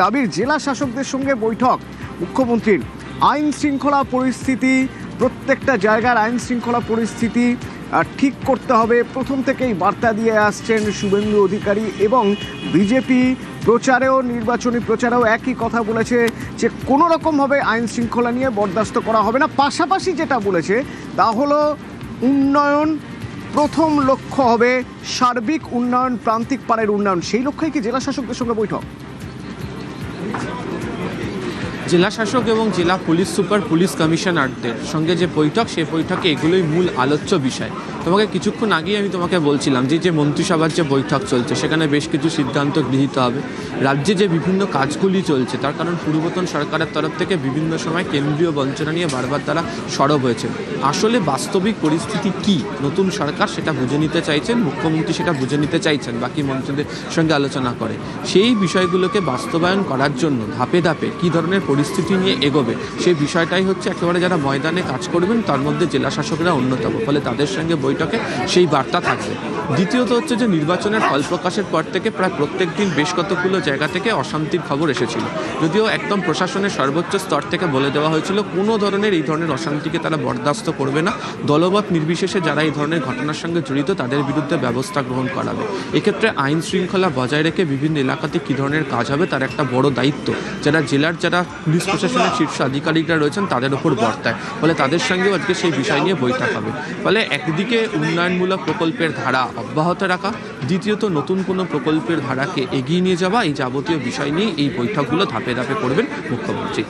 আবির, জেলা শাসকদের সঙ্গে বৈঠক মুখ্যমন্ত্রীর। আইন শৃঙ্খলা পরিস্থিতি, প্রত্যেকটা জায়গার আইন শৃঙ্খলা পরিস্থিতি ঠিক করতে হবে, প্রথম থেকেই বার্তা দিয়ে আসছেন শুভেন্দু অধিকারী। এবং বিজেপি প্রচারেও, নির্বাচনী প্রচারেও একই কথা বলেছে যে কোনো রকমভাবে আইন শৃঙ্খলা নিয়ে বরদাস্ত করা হবে না। পাশাপাশি যেটা বলেছে তা হলো উন্নয়ন প্রথম লক্ষ্য হবে, সার্বিক উন্নয়ন, প্রান্তিক পাড়ের উন্নয়ন। সেই লক্ষ্যেই কি জেলা শাসকদের সঙ্গে বৈঠক? জেলা শাসক এবং জেলা পুলিশ সুপার, পুলিশ কমিশনারদের সঙ্গে যে বৈঠক, সেই বৈঠকে এগুলোই মূল আলোচ্য বিষয়। তোমাকে কিছুক্ষণ আগেই আমি তোমাকে বলছিলাম যে মন্ত্রিসভার যে বৈঠক চলছে সেখানে বেশ কিছু সিদ্ধান্ত গৃহীত হবে। রাজ্যে যে বিভিন্ন কাজগুলি চলছে তার কারণ পূর্বতন সরকারের তরফ থেকে বিভিন্ন সময় কেন্দ্রীয় বঞ্চনা নিয়ে বারবার তারা সরব হয়েছে। আসলে বাস্তবিক পরিস্থিতি কি নতুন সরকার সেটা বুঝে নিতে চাইছেন, মুখ্যমন্ত্রী সেটা বুঝে নিতে চাইছেন বাকি মন্ত্রীদের সঙ্গে আলোচনা করে। সেই বিষয়গুলোকে বাস্তবায়ন করার জন্য ধাপে ধাপে কী ধরনের পরিস্থিতি নিয়ে এগোবে সেই বিষয়টাই হচ্ছে একেবারে যারা ময়দানে কাজ করবেন তার মধ্যে জেলা শাসকরা অন্যতম, ফলে তাদের সঙ্গে বৈঠকে সেই বার্তা থাকবে। দ্বিতীয়ত হচ্ছে যে নির্বাচনের ফল প্রকাশের পর থেকে প্রায় প্রত্যেক দিন বেশ কতগুলো জায়গা থেকে অশান্তির খবর এসেছিল, যদিও একদম প্রশাসনের সর্বোচ্চ স্তর থেকে বলে দেওয়া হয়েছিল কোনো ধরনের এই ধরনের অশান্তিকে তারা বরদাস্ত করবে না, দলমত নির্বিশেষে যারা এই ধরনের ঘটনার সঙ্গে জড়িত তাদের বিরুদ্ধে ব্যবস্থা গ্রহণ করাবে। এক্ষেত্রে আইন শৃঙ্খলা বজায় রেখে বিভিন্ন এলাকাতে কী ধরনের কাজ হবে তার একটা বড় দায়িত্ব যারা জেলার যারা পুলিশ প্রশাসনের শীর্ষ আধিকারিকরা রয়েছেন তাদের ওপর বর্তায়, ফলে তাদের সঙ্গেও আজকে সেই বিষয় নিয়ে বৈঠক হবে। ফলে একদিকে উন্নয়নমূলক প্রকল্পের ধারা অব্যাহত রাখা, দ্বিতীয়ত নতুন কোনো প্রকল্পের ধারাকে এগিয়ে নিয়ে যাওয়া, এই যাবতীয় বিষয় নিয়ে এই বৈঠকগুলো ধাপে ধাপে করবেন মুখ্যমন্ত্রী।